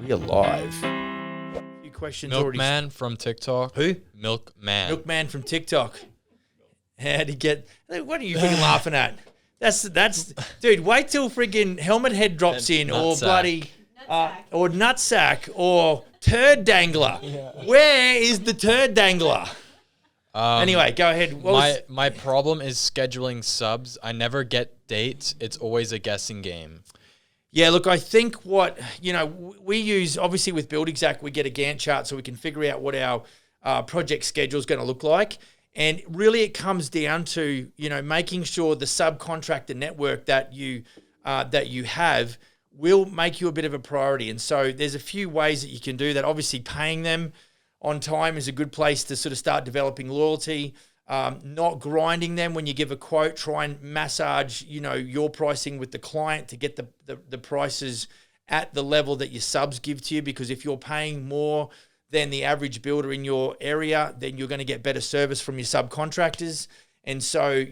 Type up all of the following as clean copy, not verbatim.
We are live. A few questions already. Milkman from TikTok. Who? Milkman. Milkman from TikTok. How'd he get? What are you freaking laughing at? That's dude. Wait till freaking helmet head drops in, or bloody, or nutsack, or turd dangler. Yeah. Where is the turd dangler? Anyway, go ahead. My problem is scheduling subs. I never get dates. It's always a guessing game. Yeah, look, I think what, we use, obviously with BuildExact, we get a Gantt chart so we can figure out what our project schedule is going to look like. And really it comes down to, making sure the subcontractor network that you have will make you a bit of a priority. And so there's a few ways that you can do that. Obviously paying them on time is a good place to sort of start developing loyalty. Not grinding them when you give a quote. Try and massage, your pricing with the client to get the prices at the level that your subs give to you. Because if you're paying more than the average builder in your area, then you're going to get better service from your subcontractors. And so,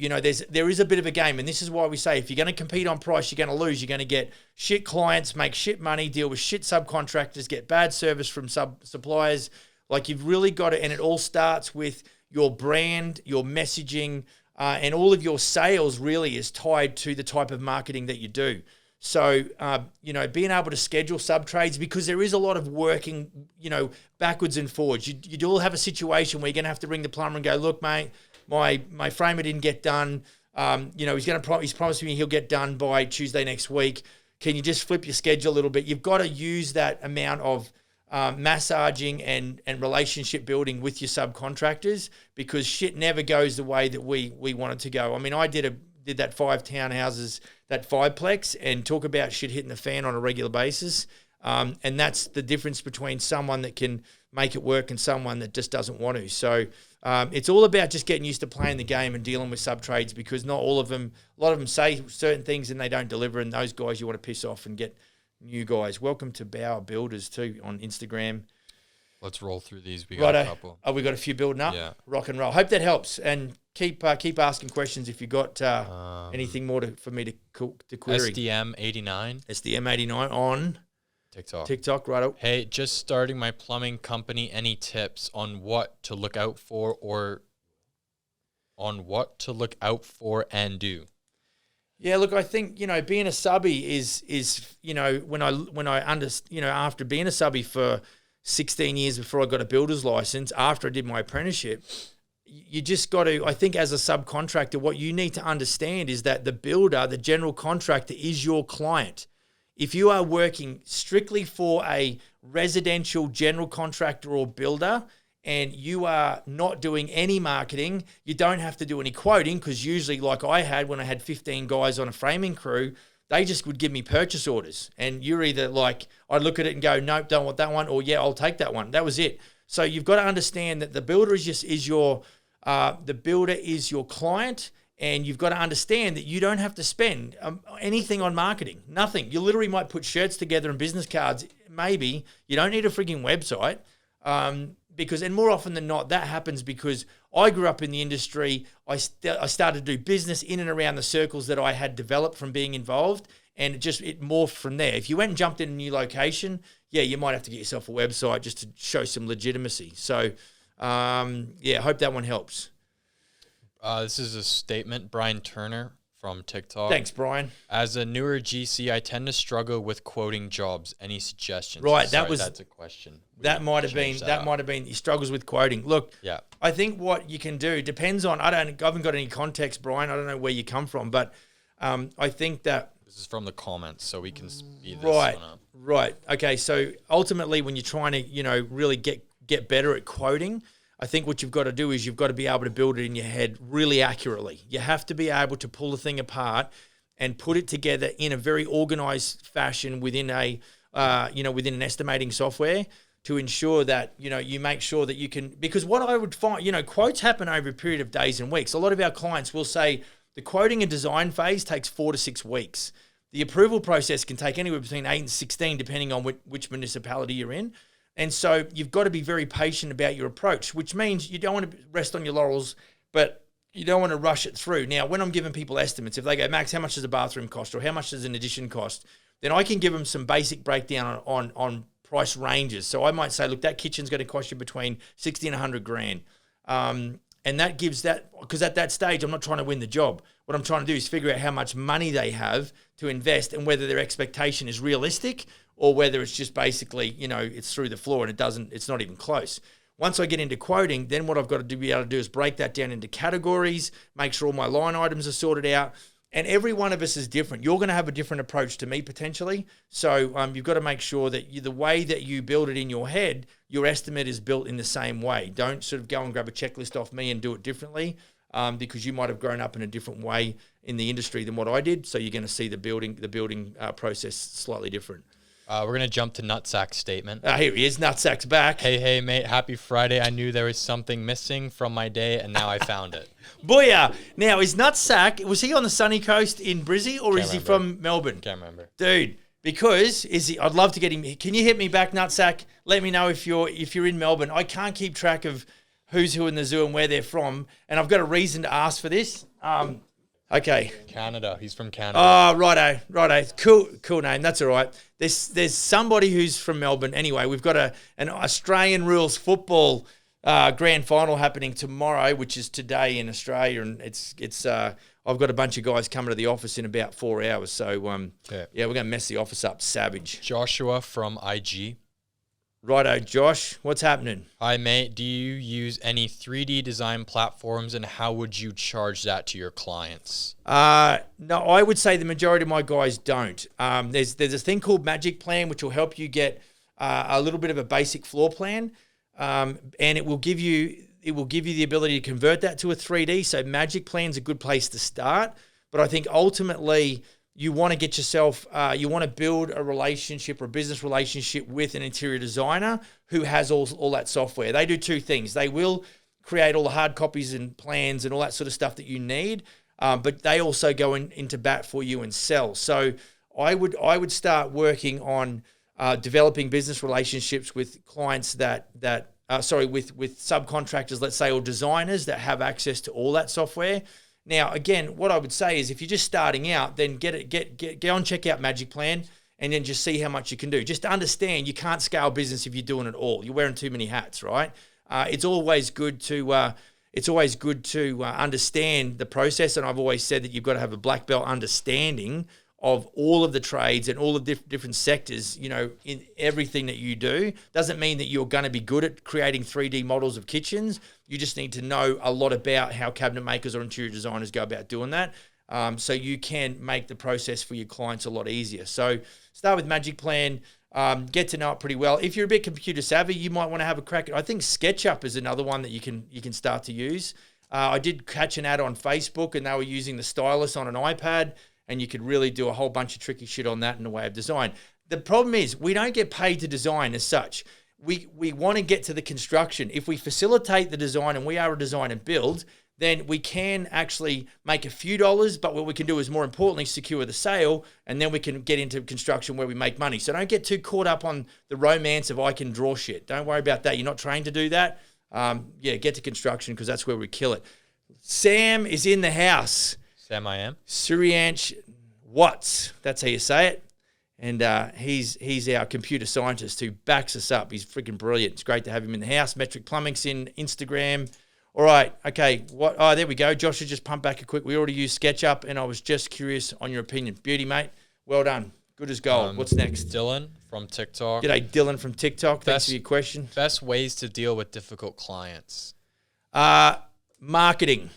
there is a bit of a game. And this is why we say if you're going to compete on price, you're going to lose. You're going to get shit clients, make shit money, deal with shit subcontractors, get bad service from suppliers. Like you've really got to, and it all starts with your brand, your messaging, and all of your sales really is tied to the type of marketing that you do. So, being able to schedule sub-trades, because there is a lot of working, backwards and forwards. You all have a situation where you're going to have to ring the plumber and go, look, mate, my framer didn't get done. He's promised me he'll get done by Tuesday next week. Can you just flip your schedule a little bit? You've got to use that amount of massaging and relationship building with your subcontractors, because shit never goes the way that we want it to go. I mean, I did that 5 townhouses, that 5-plex, and talk about shit hitting the fan on a regular basis. And that's the difference between someone that can make it work and someone that just doesn't want to. So it's all about just getting used to playing the game and dealing with sub-trades, because not all of them, a lot of them say certain things and they don't deliver, and those guys you want to piss off and get new guys. Welcome to Bauer Builders too on Instagram. Let's roll through these. We got a couple. Oh, we got a few building up. Yeah. Rock and roll. Hope that helps. And keep asking questions if you got anything more for me to query. SDM89. SDM89 on TikTok, right? Hey, just starting my plumbing company. Any tips on what to look out for and do? Yeah, look, I think, being a subby is when I understand, after being a subby for 16 years before I got a builder's license, after I did my apprenticeship, you just got to, I think as a subcontractor, what you need to understand is that the builder, the general contractor, is your client. If you are working strictly for a residential general contractor or builder, and you are not doing any marketing, you don't have to do any quoting, because usually, like I had when I had 15 guys on a framing crew, they just would give me purchase orders. And you're either like, I'd look at it and go, nope, don't want that one, or yeah, I'll take that one. That was it. So you've got to understand that the builder is your client, and you've got to understand that you don't have to spend anything on marketing, nothing. You literally might put shirts together and business cards, maybe. You don't need a freaking website. And more often than not, that happens because I grew up in the industry. I started to do business in and around the circles that I had developed from being involved, and it morphed from there. If you went and jumped in a new location, yeah, you might have to get yourself a website just to show some legitimacy. So, hope that one helps. This is a statement. Brian Turner from TikTok. Thanks, Brian. As a newer GC, I tend to struggle with quoting jobs. Any suggestions? Right, that's a question. That might have been he struggles with quoting. Look, yeah. I think what you can do depends on. I haven't got any context, Brian. I don't know where you come from, but I think that this is from the comments, so we can speed this one up. Right. Okay. So ultimately, when you're trying to really get better at quoting, I think what you've got to do is you've got to be able to build it in your head really accurately. You have to be able to pull the thing apart and put it together in a very organized fashion within within an estimating software to ensure that, you make sure that you can, because what I would find, quotes happen over a period of days and weeks. A lot of our clients will say the quoting and design phase takes 4 to 6 weeks. The approval process can take anywhere between 8 and 16, depending on which municipality you're in. And so you've got to be very patient about your approach, which means you don't want to rest on your laurels, but you don't want to rush it through. Now, when I'm giving people estimates, if they go, Max, how much does a bathroom cost, or how much does an addition cost, then I can give them some basic breakdown on price ranges. So I might say, look, that kitchen's going to cost you between 60 and 100 grand. And that gives that, because at that stage, I'm not trying to win the job. What I'm trying to do is figure out how much money they have to invest and whether their expectation is realistic or whether it's just basically, it's through the floor and it's not even close. Once I get into quoting, then what I've got to be able to do is break that down into categories, make sure all my line items are sorted out. And every one of us is different. You're going to have a different approach to me potentially. So you've got to make sure that the way that you build it in your head, your estimate is built in the same way. Don't sort of go and grab a checklist off me and do it differently because you might have grown up in a different way in the industry than what I did. So you're going to see the building process slightly different. We're going to jump to Nutsack's statement. Here he is. Nutsack's back. Hey, mate. Happy Friday. I knew there was something missing from my day, and now I found it. Booyah. Now, is Nutsack, was he on the sunny coast in Brizzy or is he from Melbourne? Can't remember. Dude, because I'd love to get him. Can you hit me back, Nutsack? Let me know if you're in Melbourne. I can't keep track of who's who in the zoo and where they're from, and I've got a reason to ask for this. Okay. Canada. He's from Canada. Oh, righto. Cool name. That's all right. There's somebody who's from Melbourne. Anyway, we've got an Australian rules football grand final happening tomorrow, which is today in Australia, and it's I've got a bunch of guys coming to the office in about 4 hours. So we're going to mess the office up savage. Joshua from IG. Righto, Josh. What's happening? Hi, mate. Do you use any 3D design platforms, and how would you charge that to your clients? No, I would say the majority of my guys don't. There's a thing called Magic Plan, which will help you get a little bit of a basic floor plan, and it will give you the ability to convert that to a 3D. So Magic Plan's a good place to start, but I think ultimately you want to get yourself, you want to build a relationship or a business relationship with an interior designer who has all that software. They do two things. They will create all the hard copies and plans and all that sort of stuff that you need, but they also go into bat for you and sell. So I would start working on developing business relationships with clients with subcontractors, let's say, or designers that have access to all that software. Now, again, what I would say is if you're just starting out, then get on, check out Magic Plan, and then just see how much you can do. Just understand you can't scale business if you're doing it all. You're wearing too many hats, right? It's always good to understand the process, and I've always said that you've got to have a black belt understanding of all of the trades and all the different sectors, in everything that you do. Doesn't mean that you're going to be good at creating 3D models of kitchens. You just need to know a lot about how cabinet makers or interior designers go about doing that, so you can make the process for your clients a lot easier. So start with Magic Plan, get to know it pretty well. If you're a bit computer savvy, you might want to have a crack at, I think SketchUp is another one that you can start to use. I did catch an ad on Facebook, and they were using the stylus on an iPad, and you could really do a whole bunch of tricky shit on that in the way of design. The problem is we don't get paid to design as such. We want to get to the construction. If we facilitate the design and we are a design and build, then we can actually make a few dollars, but what we can do is more importantly secure the sale, and then we can get into construction where we make money. So don't get too caught up on the romance of I can draw shit. Don't worry about that. You're not trained to do that. Get to construction because that's where we kill it. Sam is in the house. Sam, I am. Suryansh Watts, that's how you say it. And he's our computer scientist who backs us up. He's freaking brilliant. It's great to have him in the house. Metric Plumbing's in Instagram. All right, okay. There we go. Josh has just pumped back a quick. We already used SketchUp, and I was just curious on your opinion. Beauty, mate. Well done. Good as gold. What's next? Dylan from TikTok. G'day, Dylan from TikTok. Thanks for your question. Best ways to deal with difficult clients? Marketing.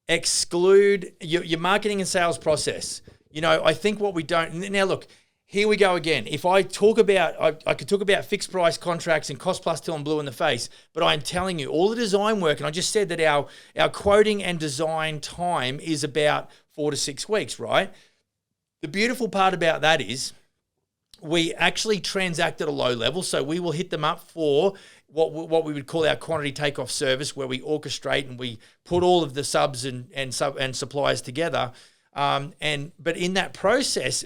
Exclude your marketing and sales process. I think what we don't... Now, look, here we go again. If I talk about... I could talk about fixed price contracts and cost plus till I'm blue in the face, but I'm telling you, all the design work, and I just said that our quoting and design time is about 4 to 6 weeks, right? The beautiful part about that is we actually transact at a low level, so we will hit them up for what we would call our quantity takeoff service, where we orchestrate and we put all of the subs and suppliers together. But in that process,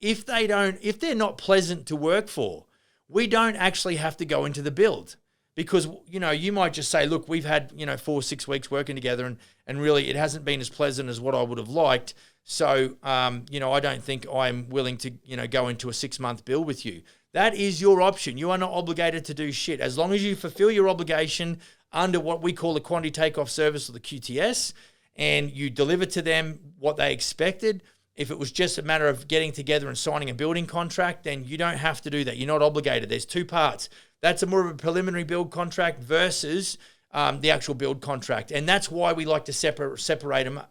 if they're not pleasant to work for, we don't actually have to go into the build, because you might just say, look, we've had 4 or 6 weeks working together, and really it hasn't been as pleasant as what I would have liked. So, I don't think I'm willing to, go into a 6-month bill with you. That is your option. You are not obligated to do shit. As long as you fulfill your obligation under what we call the quantity takeoff service or the QTS, and you deliver to them what they expected. If it was just a matter of getting together and signing a building contract, then you don't have to do that. You're not obligated. There's 2 parts. That's a more of a preliminary build contract versus the actual build contract. And that's why we like to separate them,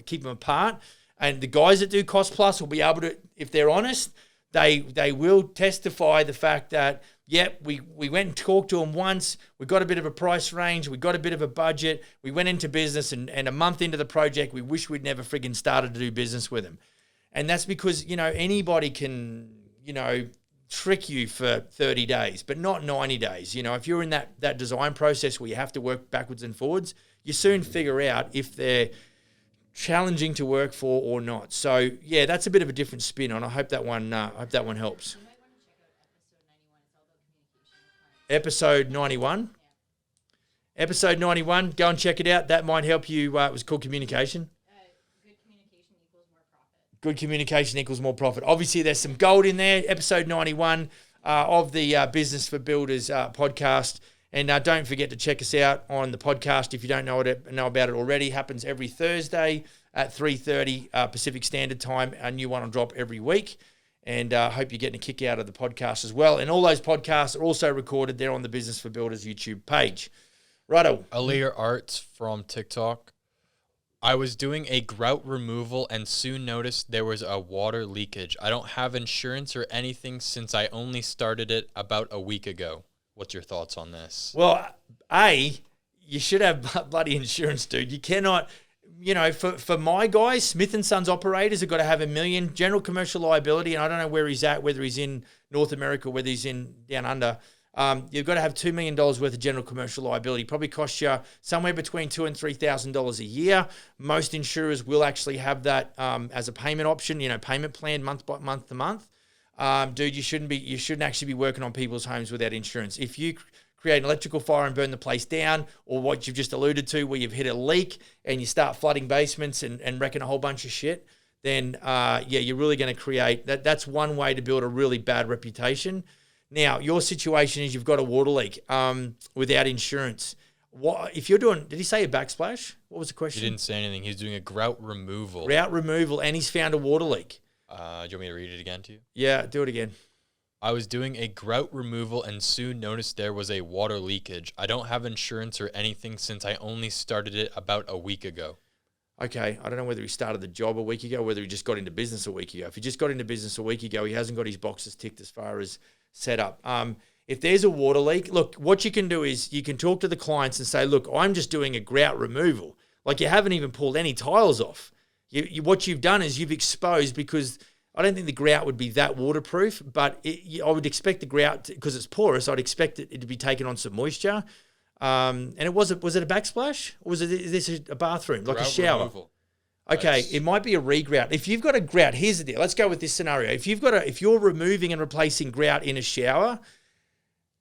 keep them apart. And the guys that do cost plus will be able to, if they're honest, they will testify the fact that, we went and talked to them once, we got a bit of a price range, we got a bit of a budget, we went into business, and a month into the project, we wish we'd never friggin' started to do business with them. And that's because, anybody can, trick you for 30 days, but not 90 days. If you're in that design process where you have to work backwards and forwards, you soon figure out if they're challenging to work for or not. So, that's a bit of a different spin on. I hope that one helps. Episode 91. Episode 91. Go and check it out. That might help you. It was called Communication. Good communication equals more profit. Good communication equals more profit. Obviously, there's some gold in there. Episode 91 of the Business for Builders podcast. And don't forget to check us out on the podcast if you don't know about it already. It happens every Thursday at 3:30 Pacific Standard Time. A new one will drop every week. And I hope you're getting a kick out of the podcast as well. And all those podcasts are also recorded there on the Business for Builders YouTube page. Righto. Aaliyah Arts from TikTok. I was doing a grout removal and soon noticed there was a water leakage. I don't have insurance or anything since I only started it about a week ago. What's your thoughts on this? Well, you should have bloody insurance, dude. You cannot... for my guys, Smith & Sons operators have got to have $1 million general commercial liability, and I don't know where he's at, whether he's in North America or whether he's in down under. You've got to have $2 million worth of general commercial liability. Probably costs you somewhere between $2,000 and $3,000 a year. Most insurers will actually have that as a payment option, payment plan month to month. Dude, you shouldn't actually be working on people's homes without insurance. If you create an electrical fire and burn the place down, or what you've just alluded to where you've hit a leak and you start flooding basements and wrecking a whole bunch of shit, then you're really going to create that. That's one way to build a really bad reputation. Now, your situation is you've got a water leak without insurance. What if you're doing? Did he say a backsplash? What was the question? He didn't say anything. He's doing a grout removal. Grout removal, and he's found a water leak. Do you want me to read it again to you? Yeah, do it again. I was doing a grout removal and soon noticed there was a water leakage. I don't have insurance or anything since I only started it about a week ago. Okay, I don't know whether he started the job a week ago, whether he just got into business a week ago. If he just got into business a week ago, he hasn't got his boxes ticked as far as set up. If there's a water leak, look, what you can do is you can talk to the clients and say, look, I'm just doing a grout removal. Like, you haven't even pulled any tiles off. What you've done is you've exposed, because I don't think the grout would be that waterproof, but I would expect the grout, because it's porous, I'd expect it to be taking on some moisture. And was it a backsplash? Or is this a bathroom, like grout a shower? Removal. Okay, it might be a regrout. If you've got a grout, here's the deal. Let's go with this scenario. If you're removing and replacing grout in a shower,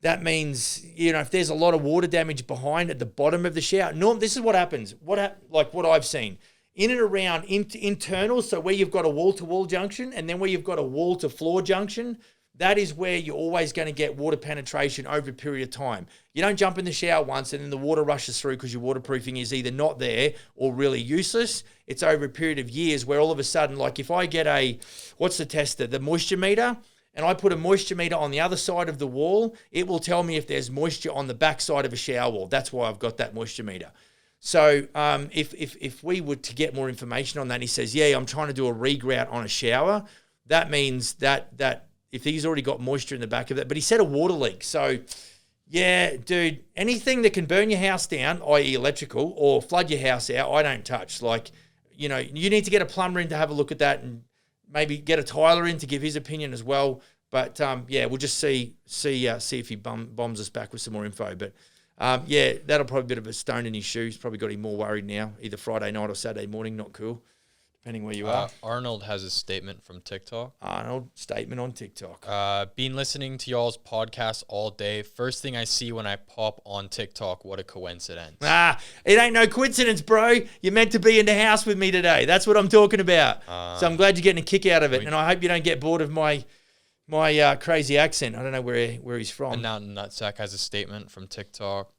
that means, if there's a lot of water damage behind at the bottom of the shower, this is what happens. Like what I've seen. In and around internal, so where you've got a wall-to-wall junction and then where you've got a wall-to-floor junction, that is where you're always going to get water penetration over a period of time. You don't jump in the shower once and then the water rushes through because your waterproofing is either not there or really useless. It's over a period of years where all of a sudden, like if I get what's the tester? The moisture meter, and I put a moisture meter on the other side of the wall, it will tell me if there's moisture on the back side of a shower wall. That's why I've got that moisture meter. So if we were to get more information on that, and he says, yeah, I'm trying to do a regrout on a shower, that means that if he's already got moisture in the back of it, but he said a water leak. So, yeah, dude, anything that can burn your house down, i.e. electrical, or flood your house out, I don't touch. Like, you need to get a plumber in to have a look at that and maybe get a tiler in to give his opinion as well. But, we'll just see if he bombs us back with some more info. But, that'll probably be a bit of a stone in his shoes. Probably got him more worried now, either Friday night or Saturday morning. Not cool. depending where you are. Arnold has a statement from TikTok. Arnold, statement on TikTok. Been listening to y'all's podcast all day. First thing I see when I pop on TikTok, what a coincidence. It ain't no coincidence, bro. You're meant to be in the house with me today. That's what I'm talking about. So I'm glad you're getting a kick out of it. And I hope you don't get bored of my crazy accent. I don't know where he's from. And now Nutsack has a statement from TikTok.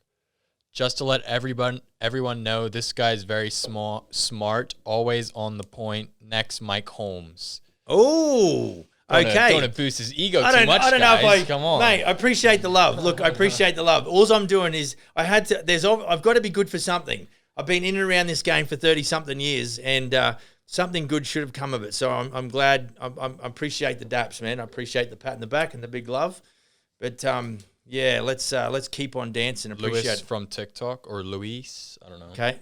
Just to let everyone know, this guy's very smart, always on the point. Next, Mike Holmes. Oh, okay. Don't boost his ego too much, guys. Come on. Mate, I appreciate the love. Look, I appreciate the love. All I'm doing is I've got to be good for something. I've been in and around this game for 30-something years, and something good should have come of it. So I'm glad. I appreciate the daps, man. I appreciate the pat in the back and the big love. But yeah, let's keep on dancing. Appreciate Luis from TikTok, or Luis, I don't know. Okay,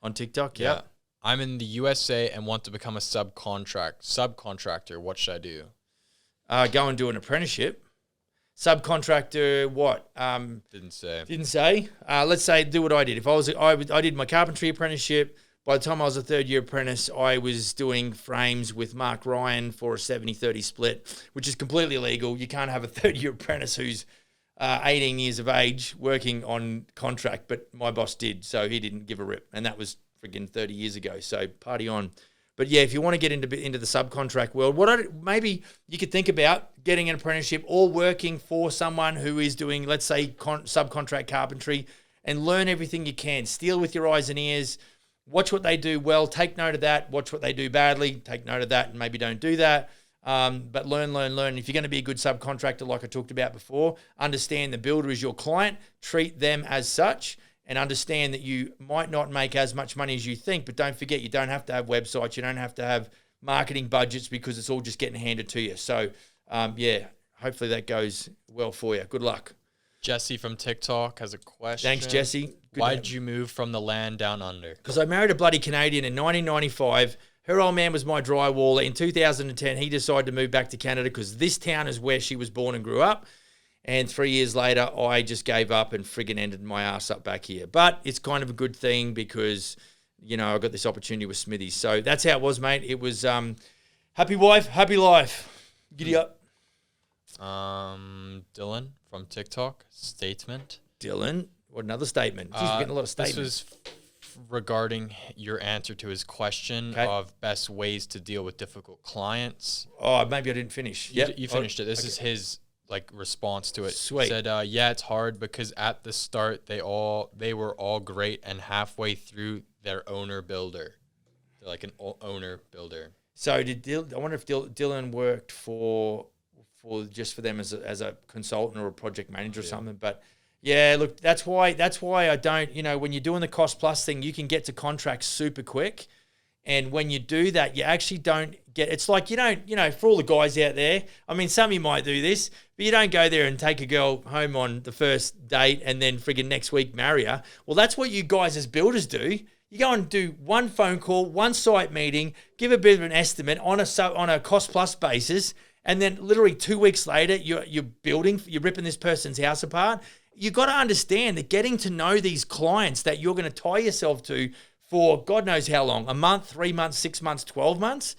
on TikTok, yeah. I'm in the USA and want to become a subcontractor. What should I do? Go and do an apprenticeship. Subcontractor, what? Didn't say. Let's say do what I did. If I did my carpentry apprenticeship. By the time I was a third-year apprentice, I was doing frames with Mark Ryan for a 70-30 split, which is completely illegal. You can't have a third-year apprentice who's 18 years of age working on contract, but my boss did, so he didn't give a rip, and that was friggin' 30 years ago, so party on. But yeah, if you want to get into the subcontract world, maybe you could think about getting an apprenticeship or working for someone who is doing, let's say, subcontract carpentry, and learn everything you can. Steal with your eyes and ears. Watch what they do well, take note of that. Watch what they do badly, take note of that, and maybe don't do that. But learn. If you're going to be a good subcontractor, like I talked about before, understand the builder is your client, treat them as such, and understand that you might not make as much money as you think, but don't forget you don't have to have websites, you don't have to have marketing budgets because it's all just getting handed to you. So, yeah, hopefully that goes well for you. Good luck. Jesse from TikTok has a question. Thanks, Jesse. Why did you move from the land down under? Because I married a bloody Canadian in 1995. Her old man was my drywaller. In 2010, he decided to move back to Canada because this town is where she was born and grew up. And 3 years later, I just gave up and friggin' ended my ass up back here. But it's kind of a good thing because, I got this opportunity with Smithies. So that's how it was, mate. It was happy wife, happy life. Giddy up. Dylan from TikTok, statement. Dylan, what another statement? Jeez, we're getting a lot of statements. This was regarding your answer to his question of best ways to deal with difficult clients. Oh, maybe I didn't finish. Yeah, you finished it. This is his response to it. Sweet. He said, yeah, it's hard because at the start they were all great, and halfway through they're owner builder. They're like an owner builder. So I wonder if Dylan worked for them as a consultant or a project manager or something. But yeah, look, that's why I don't, when you're doing the cost plus thing, you can get to contracts super quick. And when you do that, you actually don't get, it's like you don't, for all the guys out there, I mean, some of you might do this, but you don't go there and take a girl home on the first date and then friggin' next week marry her. Well, that's what you guys as builders do. You go and do one phone call, one site meeting, give a bit of an estimate on a cost plus basis, and then literally 2 weeks later, you're ripping this person's house apart. You got to understand that getting to know these clients that you're going to tie yourself to for God knows how long, a month, 3 months, 6 months, 12 months.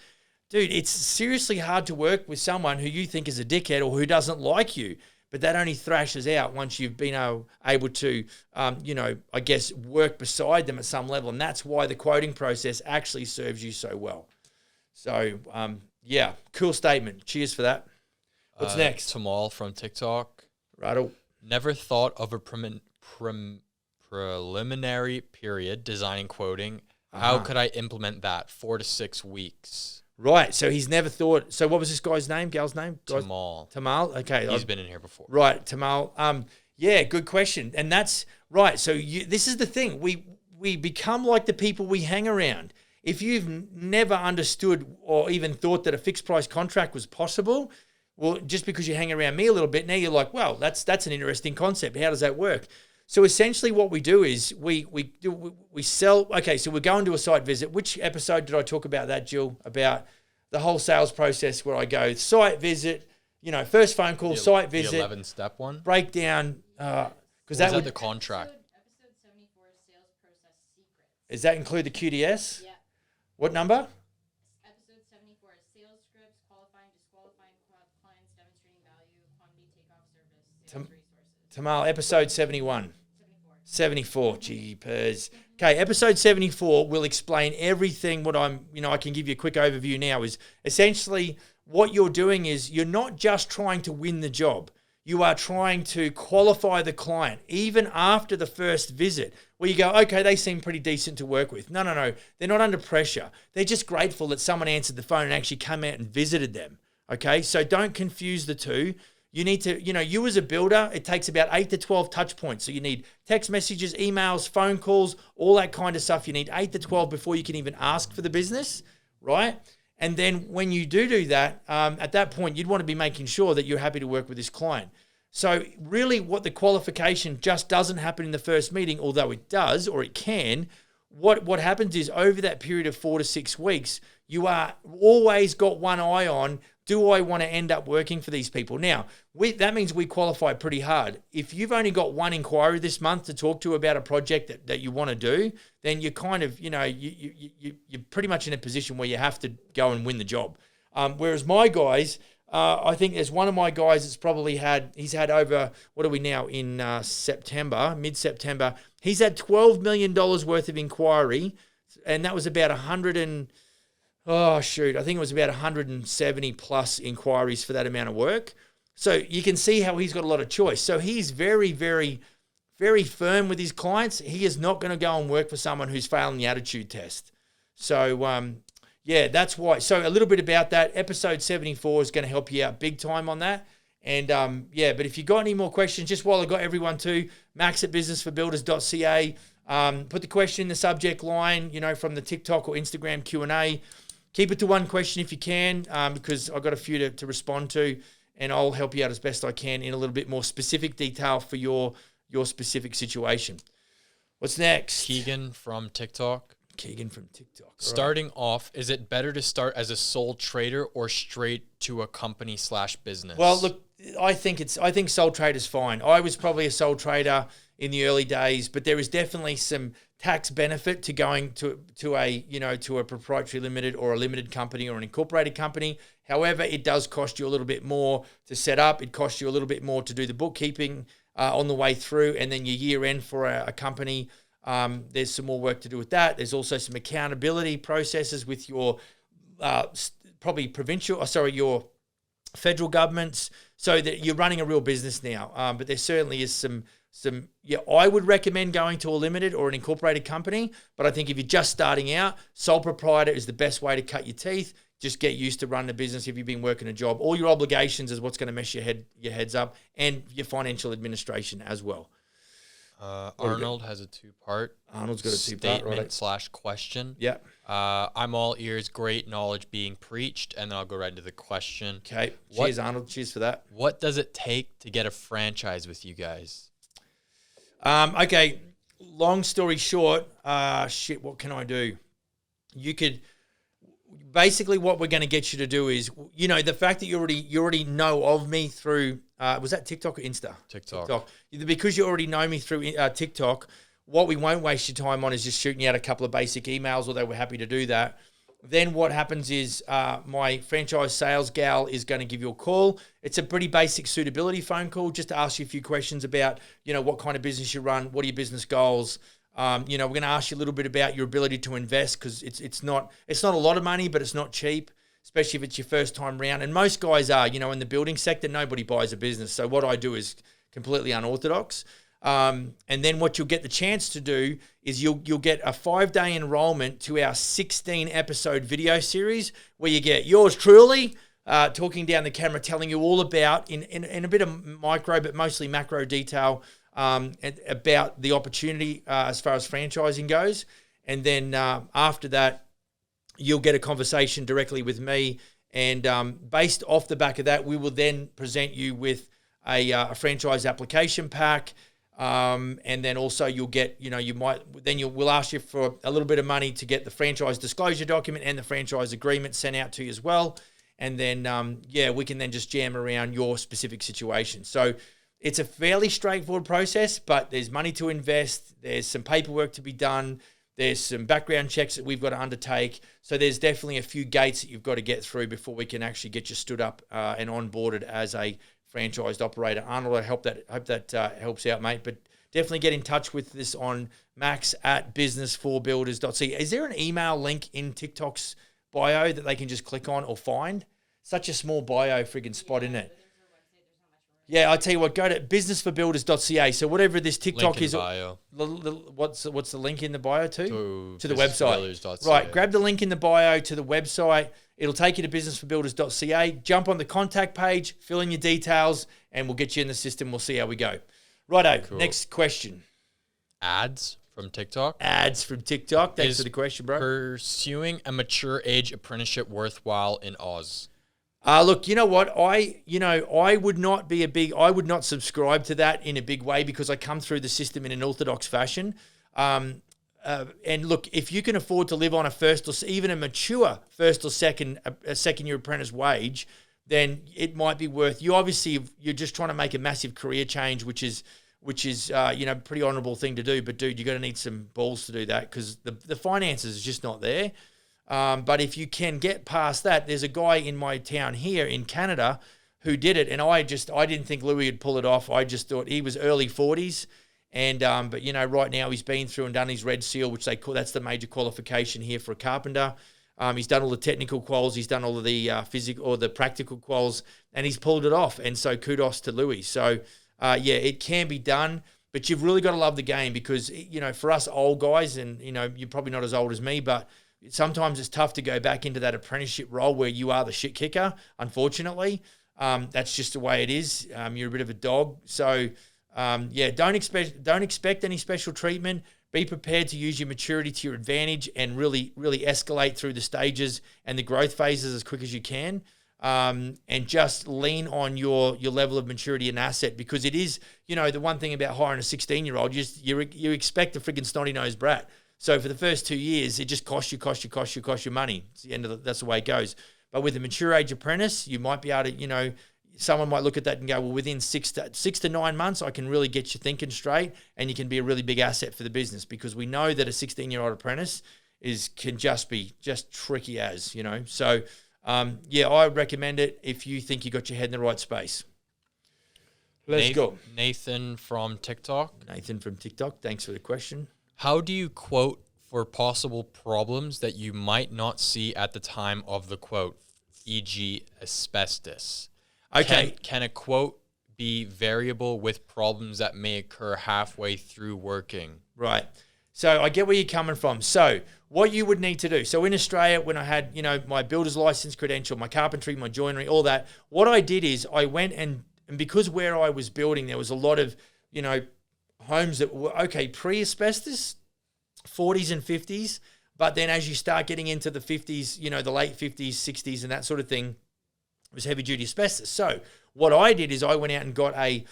Dude, it's seriously hard to work with someone who you think is a dickhead or who doesn't like you. But that only thrashes out once you've been able to, I guess, work beside them at some level. And that's why the quoting process actually serves you so well. So, yeah, cool statement. Cheers for that. What's next? Tamal from TikTok. Rattle. Never thought of a preliminary period designing quoting. How could I implement that? 4 to 6 weeks. Right. So he's never thought. So what was this guy's name? Gal's name? Tamal. Tamal. Okay. He's been in here before. Right. Tamal. Yeah. Good question. And that's right. So this is the thing. We become like the people we hang around. If you've never understood or even thought that a fixed price contract was possible, well, just because you hang around me a little bit, now you're like, well, that's an interesting concept. How does that work? So essentially what we do is we sell. Okay, so we're going to a site visit. Which episode did I talk about that, Jill? About the whole sales process where I go site visit, first phone call, site visit. The 11-step one? Breakdown. Because that would the contract. Episode 74, sales process secrets. Does that include the QDS? Yeah. What number? Tamal, episode 71. 74. Jeepers. Okay, episode 74 will explain everything. What I can give you a quick overview now is essentially what you're doing is you're not just trying to win the job. You are trying to qualify the client even after the first visit where you go, okay, they seem pretty decent to work with. No. They're not under pressure. They're just grateful that someone answered the phone and actually come out and visited them. Okay, so don't confuse the two. You need to, you as a builder, it takes about 8 to 12 touch points. So you need text messages, emails, phone calls, all that kind of stuff. You need 8 to 12 before you can even ask for the business, right? And then when you do that, at that point, you'd want to be making sure that you're happy to work with this client. So really what the qualification just doesn't happen in the first meeting, although it does, or it can. What happens is over that period of 4 to 6 weeks, you are always got one eye on, do I want to end up working for these people? Now, that means we qualify pretty hard. If you've only got one inquiry this month to talk to about a project that you want to do, then you're kind of, you're pretty much in a position where you have to go and win the job. Whereas my guys, I think there's one of my guys that's probably he's had over, what are we now, in September, mid-September, he's had $12 million worth of inquiry, and that was about I think it was about 170 plus inquiries for that amount of work. So you can see how he's got a lot of choice. So he's very, very, very firm with his clients. He is not going to go and work for someone who's failing the attitude test. So, that's why. So a little bit about that. Episode 74 is going to help you out big time on that. And, but if you got any more questions, just while I got everyone to max@businessforbuilders.ca, put the question in the subject line, from the TikTok or Instagram Q&A. Keep it to one question if you can, because I've got a few to respond to, and I'll help you out as best I can in a little bit more specific detail for your specific situation. What's next? Keegan from TikTok. Starting off, is it better to start as a sole trader or straight to a company/business? Well, look, I think sole trader is fine. I was probably a sole trader in the early days, but there is definitely some tax benefit to going to a proprietary limited or a limited company or an incorporated company. However, it does cost you a little bit more to set up. It costs you a little bit more to do the bookkeeping on the way through, and then your year end for a company. There's some more work to do with that. There's also some accountability processes with your your federal governments, so that you're running a real business now. But there certainly is some. I would recommend going to a limited or an incorporated company, but I think if you're just starting out, sole proprietor is the best way to cut your teeth. Just get used to running a business if you've been working a job. All your obligations is what's going to mess your heads up, and your financial administration as well. Arnold has a two-part. Arnold's got a two-part, right? /question. Yeah. I'm all ears. Great knowledge being preached, and then I'll go right into the question. Okay. Cheers, Arnold. Cheers for that. What does it take to get a franchise with you guys? Okay. Long story short, what can I do? Basically what we're going to get you to do is, the fact that you already know of me through, was that TikTok or Insta? TikTok. Because you already know me through TikTok, what we won't waste your time on is just shooting out a couple of basic emails, although we're happy to do that. Then what happens is my franchise sales gal is going to give you a call. It's a pretty basic suitability phone call just to ask you a few questions about, what kind of business you run, what are your business goals. We're going to ask you a little bit about your ability to invest, because it's not a lot of money, but it's not cheap, especially if it's your first time round. And most guys are, in the building sector, nobody buys a business. So what I do is completely unorthodox. And then what you'll get the chance to do is you'll get a 5-day enrollment to our 16-episode video series, where you get yours truly talking down the camera, telling you all about, in a bit of micro but mostly macro detail, about the opportunity as far as franchising goes. And then after that, you'll get a conversation directly with me. And based off the back of that, we will then present you with a franchise application pack. And then also you'll get, we'll ask you for a little bit of money to get the franchise disclosure document and the franchise agreement sent out to you as well. And then, we can then just jam around your specific situation. So it's a fairly straightforward process, but there's money to invest. There's some paperwork to be done. There's some background checks that we've got to undertake. So there's definitely a few gates that you've got to get through before we can actually get you stood up and onboarded as a franchised operator. Arnold, I hope that helps out, mate. But definitely get in touch with this on max@businessforbuilders.ca. Is there an email link in TikTok's bio that they can just click on or find? Such a small bio friggin' spot, isn't it? Yeah, I tell you what, go to businessforbuilders.ca. So whatever this TikTok Link in is, bio. what's the link in the bio to the businessforbuilders.ca. website? Right, grab the link in the bio to the website. It'll take you to businessforbuilders.ca. Jump on the contact page, fill in your details, and we'll get you in the system. We'll see how we go. Righto, Cool. Next question. Ads from TikTok. Ads from TikTok. Thanks for the question, bro. Pursuing a mature age apprenticeship worthwhile in Oz? Look, you know what? I would not subscribe to that in a big way because I come through the system in an orthodox fashion. And look, if you can afford to live on a first or even a mature first or second year apprentice wage, then it might be worth. You're just trying to make a massive career change, which is pretty honourable thing to do. But dude, you're going to need some balls to do that because the finances is just not there. But if you can get past that, there's a guy in my town here in Canada who did it, and I didn't think Louis would pull it off. I just thought he was early 40s, and but right now he's been through and done his red seal, which that's the major qualification here for a carpenter. He's done all the technical quals, he's done all of the physical or the practical quals, and he's pulled it off. And so kudos to Louis. So it can be done, but you've really got to love the game because for us old guys, and you're probably not as old as me, but sometimes it's tough to go back into that apprenticeship role where you are the shit kicker, unfortunately. That's just the way it is. You're a bit of a dog. So, don't expect any special treatment. Be prepared to use your maturity to your advantage and really, really escalate through the stages and the growth phases as quick as you can. And just lean on your level of maturity and asset because it is, the one thing about hiring a 16-year-old, you expect a friggin' snotty-nosed brat. So for the first 2 years, it just costs you money. It's the end of that's the way it goes. But with a mature age apprentice, you might be able to, someone might look at that and go, well, within 6 to 9 months, I can really get you thinking straight, and you can be a really big asset for the business because we know that a 16-year-old apprentice can just be tricky as. So I recommend it if you think you got your head in the right space. Let's go. Nathan from TikTok. Thanks for the question. How do you quote for possible problems that you might not see at the time of the quote, e.g. asbestos? Okay. Can a quote be variable with problems that may occur halfway through working? Right. So I get where you're coming from. So what you would need to do. So in Australia, when I had, my builder's license credential, my carpentry, my joinery, all that, what I did is I went and because where I was building, there was a lot of, homes that were, pre-asbestos, 40s and 50s. But then as you start getting into the 50s, the late 50s, 60s and that sort of thing, it was heavy-duty asbestos. So what I did is I went out and got a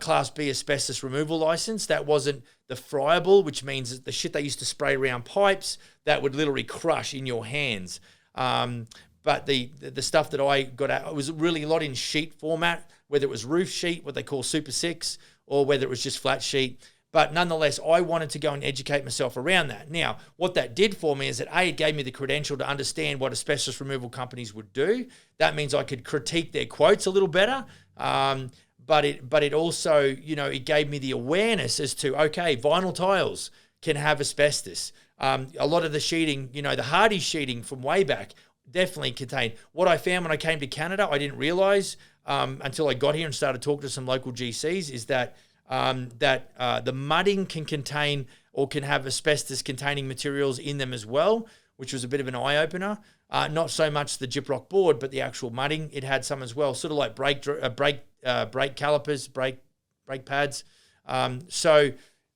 Class B asbestos removal license. That wasn't the friable, which means the shit they used to spray around pipes that would literally crush in your hands. But the stuff that I got out, it was really a lot in sheet format, whether it was roof sheet, what they call Super 6, or whether it was just flat sheet. But nonetheless, I wanted to go and educate myself around that. Now, what that did for me is that, it gave me the credential to understand what asbestos removal companies would do. That means I could critique their quotes a little better. But it also, it gave me the awareness as to, vinyl tiles can have asbestos. A lot of the sheeting, the Hardy sheeting from way back definitely contained. What I found when I came to Canada, I didn't realize until I got here and started talking to some local GCs, is that the mudding can contain or can have asbestos-containing materials in them as well, which was a bit of an eye-opener. Not so much the gyprock board, but the actual mudding, it had some as well, sort of like brake calipers, brake pads. So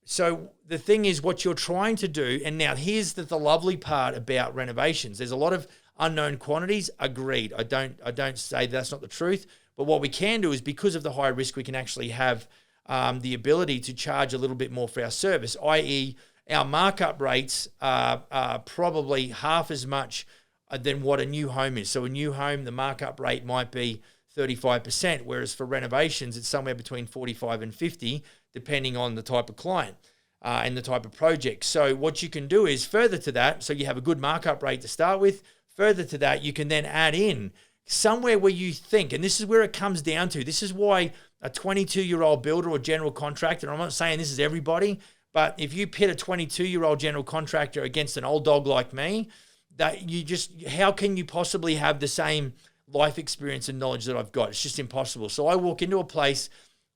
the thing is, what you're trying to do, and now here's the lovely part about renovations. There's a lot of unknown quantities. Agreed. I don't say that's not the truth, but what we can do is, because of the high risk, we can actually have the ability to charge a little bit more for our service, i.e. our markup rates are probably half as much than what a new home is. So a new home, the markup rate might be 35%, whereas for renovations, it's somewhere between 45 and 50, depending on the type of client and the type of project. So what you can do is, further to that, so you have a good markup rate to start with, further to that, you can then add in somewhere where you think, and this is where it comes down to, this is why a 22-year-old builder or general contractor, and I'm not saying this is everybody, but if you pit a 22-year-old general contractor against an old dog like me, that you just, how can you possibly have the same life experience and knowledge that I've got? It's just impossible. So I walk into a place,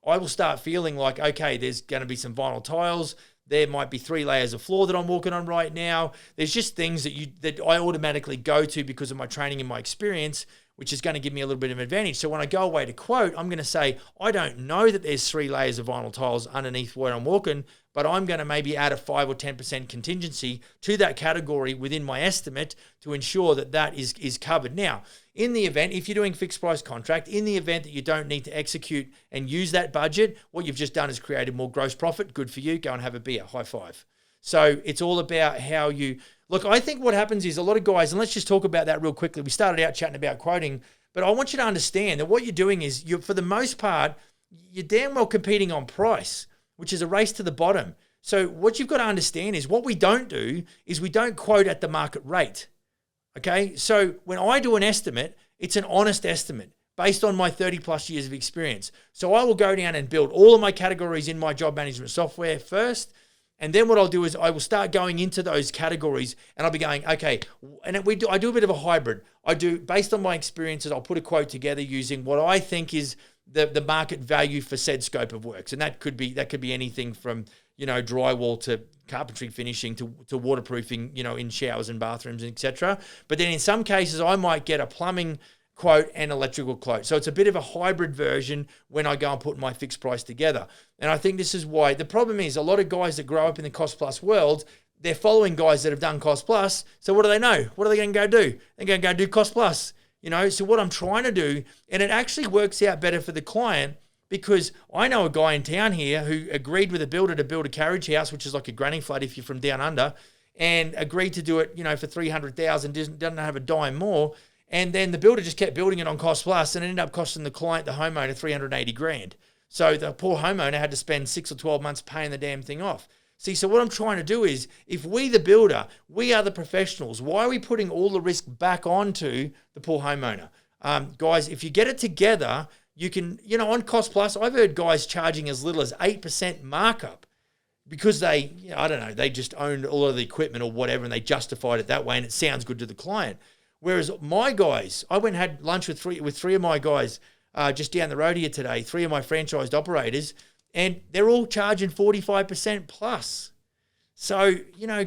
I will start feeling like, okay, there's going to be some vinyl tiles. There might be 3 layers of floor that I'm walking on right now. There's just things that I automatically go to because of my training and my experience, which is going to give me a little bit of an advantage. So when I go away to quote, I'm going to say, I don't know that there's 3 layers of vinyl tiles underneath where I'm walking, but I'm going to maybe add a 5 or 10% contingency to that category within my estimate to ensure that that is covered. Now, in the event, if you're doing fixed price contract, in the event that you don't need to execute and use that budget, what you've just done is created more gross profit. Good for you. Go and have a beer. High five. So it's all about how you look. I think what happens is a lot of guys, and let's just talk about that real quickly. We started out chatting about quoting, but I want you to understand that what you're doing is for the most part, you're damn well competing on price, which is a race to the bottom. So what you've got to understand is what we don't do is we don't quote at the market rate. Okay. So when I do an estimate, it's an honest estimate based on my 30 plus years of experience. So I will go down and build all of my categories in my job management software first. And then what I'll do is I will start going into those categories and I'll be going, okay, and I do a bit of a hybrid. I do, based on my experiences, I'll put a quote together using what I think is the market value for said scope of works. And that could be anything from, drywall to carpentry finishing to waterproofing, in showers and bathrooms, etc. But then in some cases, I might get a plumbing quote and electrical quote. So it's a bit of a hybrid version when I go and put my fixed price together. And I think this is why the problem is a lot of guys that grow up in the cost plus world, they're following guys that have done cost plus. So what do they know? What are they going to go do? They're going to go do cost plus. So what I'm trying to do, and it actually works out better for the client, because I know a guy in town here who agreed with a builder to build a carriage house, which is like a granny flat if you're from down under, and agreed to do it, for $300,000, doesn't have a dime more. And then the builder just kept building it on cost plus and it ended up costing the client, the homeowner, $380,000. So the poor homeowner had to spend 6 or 12 months paying the damn thing off. See, so what I'm trying to do is, if we, the builder, we are the professionals, why are we putting all the risk back onto the poor homeowner? Guys, if you get it together, you can, on cost plus, I've heard guys charging as little as 8% markup because they, they just owned all of the equipment or whatever and they justified it that way and it sounds good to the client. Whereas my guys, I went and had lunch with three of my guys just down the road here today, 3 of my franchised operators, and they're all charging 45% plus. So,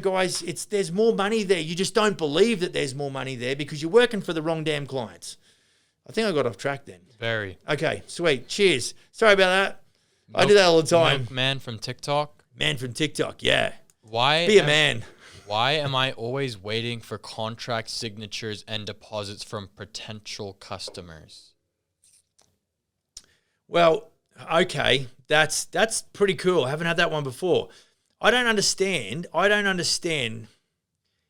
guys, there's more money there. You just don't believe that there's more money there because you're working for the wrong damn clients. I think I got off track then. Very. Okay, sweet. Cheers. Sorry about that. I do that all the time. Man from TikTok. Man from TikTok, yeah. Be a man. Why am I always waiting for contract signatures and deposits from potential customers? Well, okay, that's pretty cool. I haven't had that one before. I don't understand.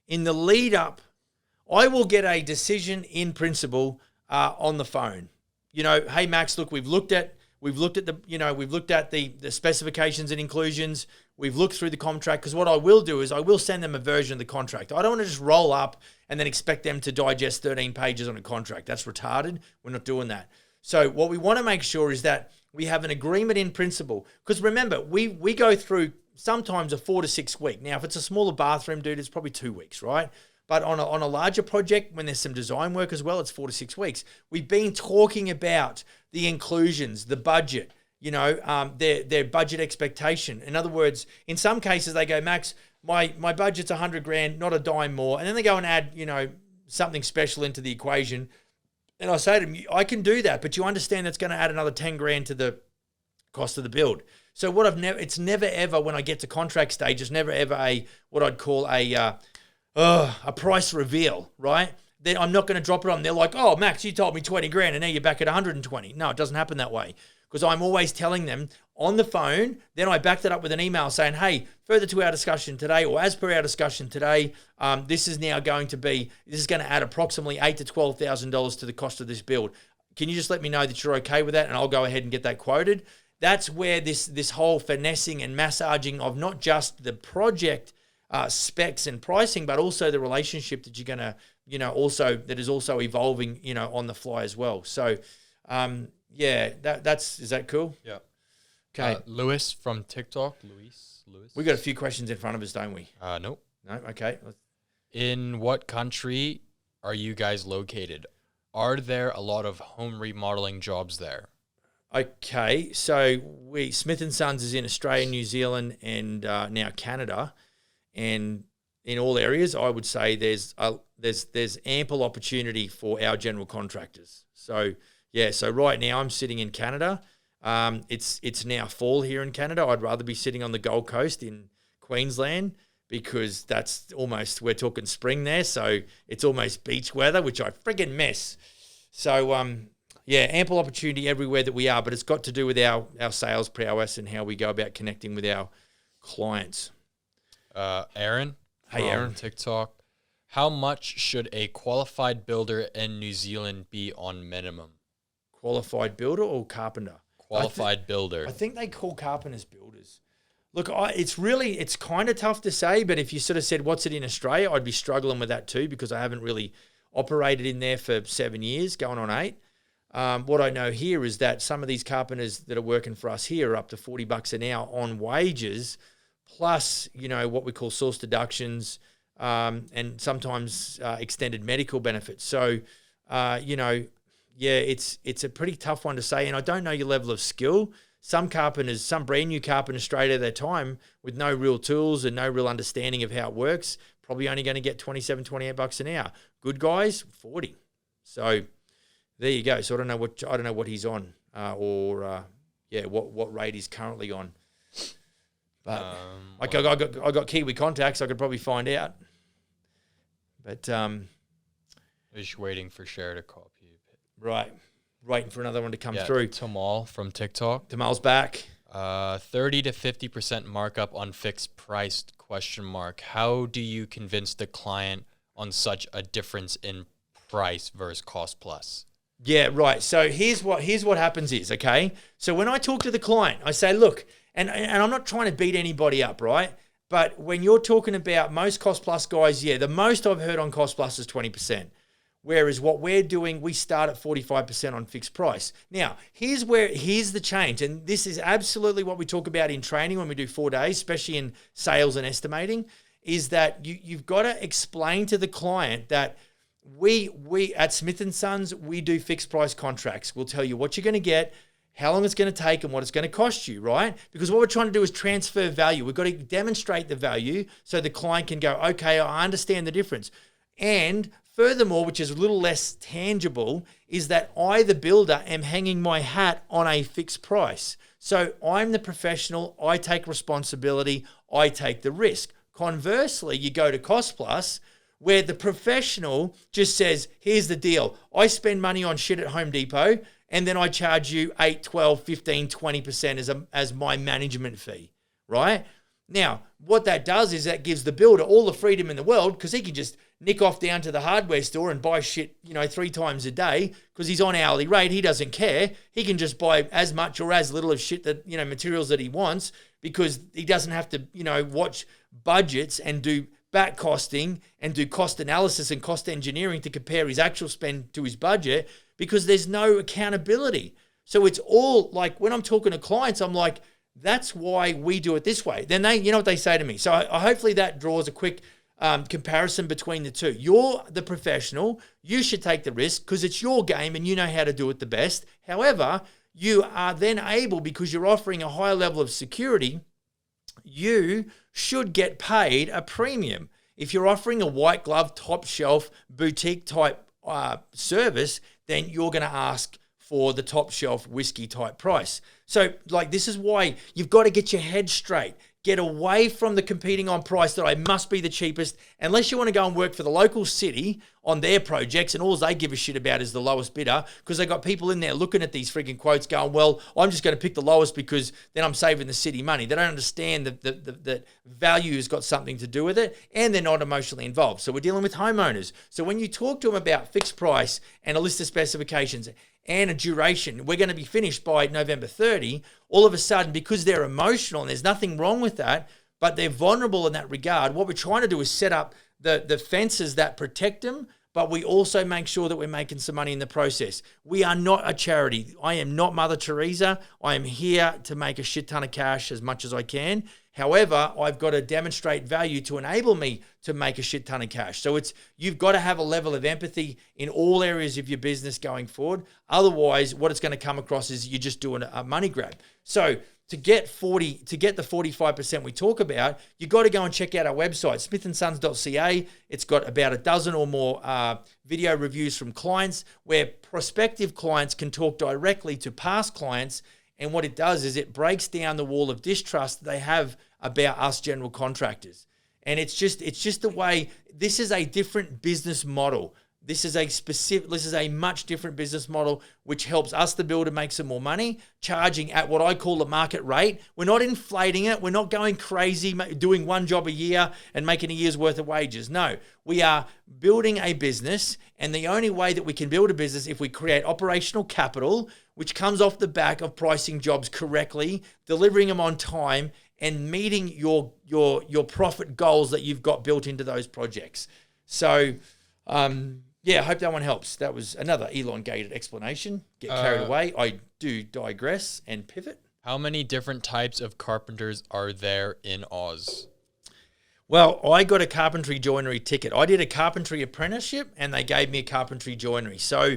In the lead up, I will get a decision in principle on the phone. Hey Max, look, we've looked at the specifications and inclusions. We've looked through the contract, because what I will do is I will send them a version of the contract. I don't want to just roll up and then expect them to digest 13 pages on a contract. That's retarded. We're not doing that. So what we want to make sure is that we have an agreement in principle. Because remember, we go through sometimes a 4 to 6 week. Now, if it's a smaller bathroom, dude, it's probably 2 weeks, right? But on a larger project, when there's some design work as well, it's 4 to 6 weeks. We've been talking about the inclusions, the budget, their budget expectation. In other words, in some cases they go, Max, my budget's $100,000, not a dime more. And then they go and add, something special into the equation. And I say to them, I can do that, but you understand that's going to add another $10,000 to the cost of the build. So it's never ever, when I get to contract stage, it's never ever what I'd call a price reveal, right? Then I'm not going to drop it on. They're like, oh, Max, you told me $20,000 and now you're back at 120. No, it doesn't happen that way, because I'm always telling them on the phone. Then I back that up with an email saying, hey, further to our discussion today, or as per our discussion today, this is going to add approximately $8,000 to $12,000 to the cost of this build. Can you just let me know that you're okay with that? And I'll go ahead and get that quoted. That's where this whole finessing and massaging of not just the project specs and pricing, but also the relationship that you're going to also that is also evolving, on the fly as well. So, is that cool? Yeah. Okay. Lewis from TikTok. Lewis. We got a few questions in front of us, don't we? Nope. No. Okay. In what country are you guys located? Are there a lot of home remodeling jobs there? Okay. So Smith and Sons is in Australia, New Zealand, and now Canada, and in all areas, I would say there's ample opportunity for our general contractors. So so right now I'm sitting in Canada. It's now fall here in Canada. I'd rather be sitting on the Gold Coast in Queensland because we're talking spring there. So it's almost beach weather, which I friggin' miss. So, ample opportunity everywhere that we are, but it's got to do with our sales prowess and how we go about connecting with our clients. Aaron. Hey, Aaron. TikTok. How much should a qualified builder in New Zealand be on minimum? Qualified builder or carpenter? Qualified builder. I think they call carpenters builders. Look, it's kind of tough to say, but if you sort of said, what's it in Australia, I'd be struggling with that too because I haven't really operated in there for 7 years, going on 8. What I know here is that some of these carpenters that are working for us here are up to $40 an hour on wages, plus, what we call source deductions, and sometimes extended medical benefits. So, it's a pretty tough one to say, and I don't know your level of skill. Some brand new carpenters straight out of their time with no real tools and no real understanding of how it works, probably only going to get $27, $28 an hour. Good guys, 40. So there you go. So I don't know what he's on, what rate he's currently on. But I got Kiwi contacts. I could probably find out. But just waiting for share to copy. Right. Waiting for another one to come through. Tamal from TikTok. Tamal's back. 30 to 50% markup on fixed price ? How do you convince the client on such a difference in price versus cost plus? Yeah, right. So here's what happens is, okay? So when I talk to the client, I say, look, and I'm not trying to beat anybody up, right? But when you're talking about most cost plus guys, the most I've heard on cost plus is 20%. Whereas what we're doing, we start at 45% on fixed price. Now, here's the change. And this is absolutely what we talk about in training when we do 4 days, especially in sales and estimating, is that you've got to explain to the client that we at Smith & Sons, we do fixed price contracts. We'll tell you what you're going to get, how long it's going to take, and what it's going to cost you, right? Because what we're trying to do is transfer value. We've got to demonstrate the value so the client can go, okay, I understand the difference. And furthermore, which is a little less tangible, is that I, the builder, am hanging my hat on a fixed price. So I'm the professional. I take responsibility. I take the risk. Conversely, you go to Cost Plus, where the professional just says, here's the deal. I spend money on shit at Home Depot, and then I charge you 8, 12, 15, 20% as my management fee, right? Now, what that does is that gives the builder all the freedom in the world because he can just nick off down to the hardware store and buy shit, 3 times a day because he's on hourly rate. He doesn't care. He can just buy as much or as little of shit that, materials that he wants because he doesn't have to, watch budgets and do back costing and do cost analysis and cost engineering to compare his actual spend to his budget because there's no accountability. So it's all like when I'm talking to clients, I'm like, that's why we do it this way. Then they, what they say to me. So hopefully that draws a quick comparison between the two. You're the professional. You should take the risk because it's your game and you know how to do it the best. However, you are then able, because you're offering a higher level of security, you should get paid a premium. If you're offering a white glove, top shelf, boutique type service, then you're going to ask for the top shelf whiskey type price. So this is why you've got to get your head straight. Get away from the competing on price that I must be the cheapest, unless you want to go and work for the local city on their projects and all they give a shit about is the lowest bidder because they got people in there looking at these freaking quotes going, well, I'm just going to pick the lowest because then I'm saving the city money. They don't understand that value has got something to do with it and they're not emotionally involved. So we're dealing with homeowners. So when you talk to them about fixed price and a list of specifications and a duration, we're going to be finished by November 30, all of a sudden, because they're emotional, and there's nothing wrong with that, but they're vulnerable in that regard, what we're trying to do is set up the fences that protect them, but we also make sure that we're making some money in the process. We are not a charity. I am not Mother Teresa. I am here to make a shit ton of cash as much as I can. However, I've got to demonstrate value to enable me to make a shit ton of cash. So you've got to have a level of empathy in all areas of your business going forward. Otherwise, what it's going to come across is you're just doing a money grab. So to get the 45% we talk about, you've got to go and check out our website, smithandsons.ca. It's got about a dozen or more video reviews from clients where prospective clients can talk directly to past clients. And what it does is it breaks down the wall of distrust that they have about us general contractors. And it's just the way, this is a different business model. This is a much different business model, which helps us, the builder, make some more money, charging at what I call the market rate. We're not inflating it. We're not going crazy, doing one job a year and making a year's worth of wages. No, we are building a business, and the only way that we can build a business if we create operational capital, which comes off the back of pricing jobs correctly, delivering them on time, and meeting your profit goals that you've got built into those projects. So, yeah, I hope that one helps. That was another elongated explanation. Get carried away. I do digress and pivot. How many different types of carpenters are there in Oz? Well, I got a carpentry joinery ticket. I did a carpentry apprenticeship, and they gave me a carpentry joinery. So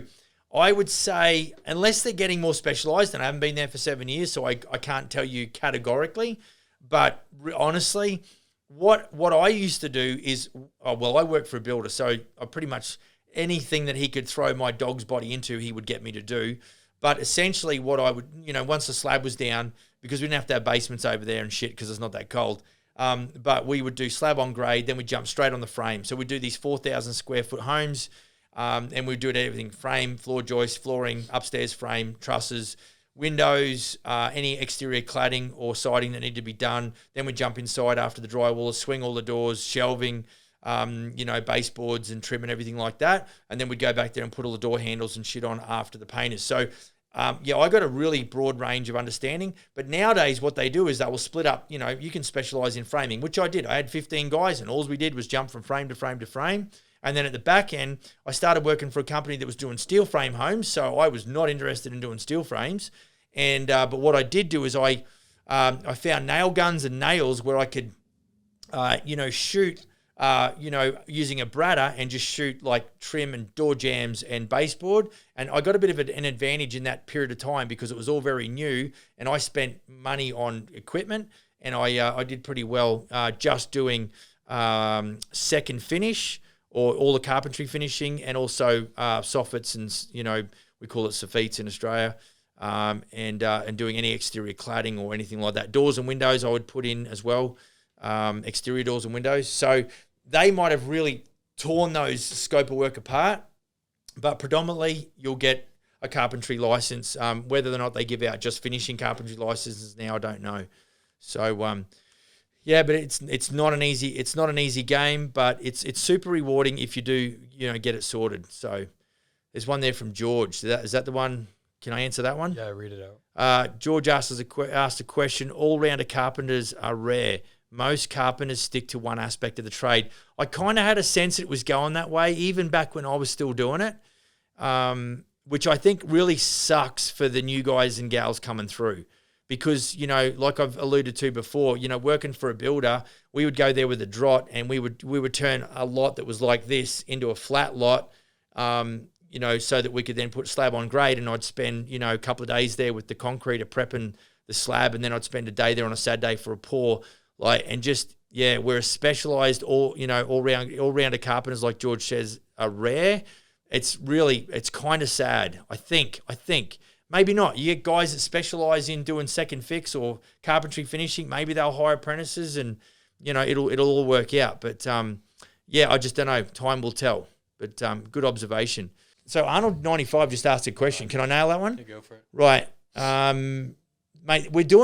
I would say, unless they're getting more specialised, and I haven't been there for 7 years, so I can't tell you categorically. But honestly, what I used to do is, I work for a builder, so I pretty much anything that he could throw my dog's body into, he would get me to do. But essentially what I would, once the slab was down, because we didn't have to have basements over there and shit because it's not that cold, but we would do slab on grade, then we'd jump straight on the frame. So we'd do these 4,000 square foot homes, and we'd do everything: frame, floor joist, flooring, upstairs frame, trusses, windows, any exterior cladding or siding that needed to be done. Then we'd jump inside after the drywall, swing all the doors, shelving, baseboards and trim and everything like that. And then we'd go back there and put all the door handles and shit on after the painters. So, I got a really broad range of understanding. But nowadays what they do is they will split up, you can specialize in framing, which I did. I had 15 guys, and all we did was jump from frame to frame to frame. And then at the back end, I started working for a company that was doing steel frame homes. So I was not interested in doing steel frames. And but what I did do is I found nail guns and nails where I could, shoot, using a bradder and just shoot like trim and door jambs and baseboard. And I got a bit of an advantage in that period of time because it was all very new, and I spent money on equipment, and I did pretty well just doing second finish, or all the carpentry finishing, and also soffits and, we call it soffites in Australia, and doing any exterior cladding or anything like that. Doors and windows I would put in as well, exterior doors and windows. So they might have really torn those scope of work apart, but predominantly you'll get a carpentry license. Whether or not they give out just finishing carpentry licenses now, I don't know. So, yeah, but it's not an easy game, but it's super rewarding if you do, get it sorted. So there's one there from George. Is that the one? Can I answer that one? Yeah, read it out. George asked a question. All-rounder carpenters are rare. Most carpenters stick to one aspect of the trade. I kind of had a sense it was going that way, even back when I was still doing it, which I think really sucks for the new guys and gals coming through. Because, like I've alluded to before, working for a builder, we would go there with a drot, and we would turn a lot that was like this into a flat lot, so that we could then put slab on grade. And I'd spend, a couple of days there with the concrete prepping the slab, and then I'd spend a day there on a Saturday for a pour. We're a specialized all-rounder carpenters, like George says, are rare. It's kind of sad. I think. Maybe not. You get guys that specialize in doing second fix or carpentry finishing. Maybe they'll hire apprentices, and it'll all work out. But I just don't know. Time will tell. But good observation. So Arnold 95 just asked a question. Can I nail that one? Yeah, go for it. Right, mate. We're doing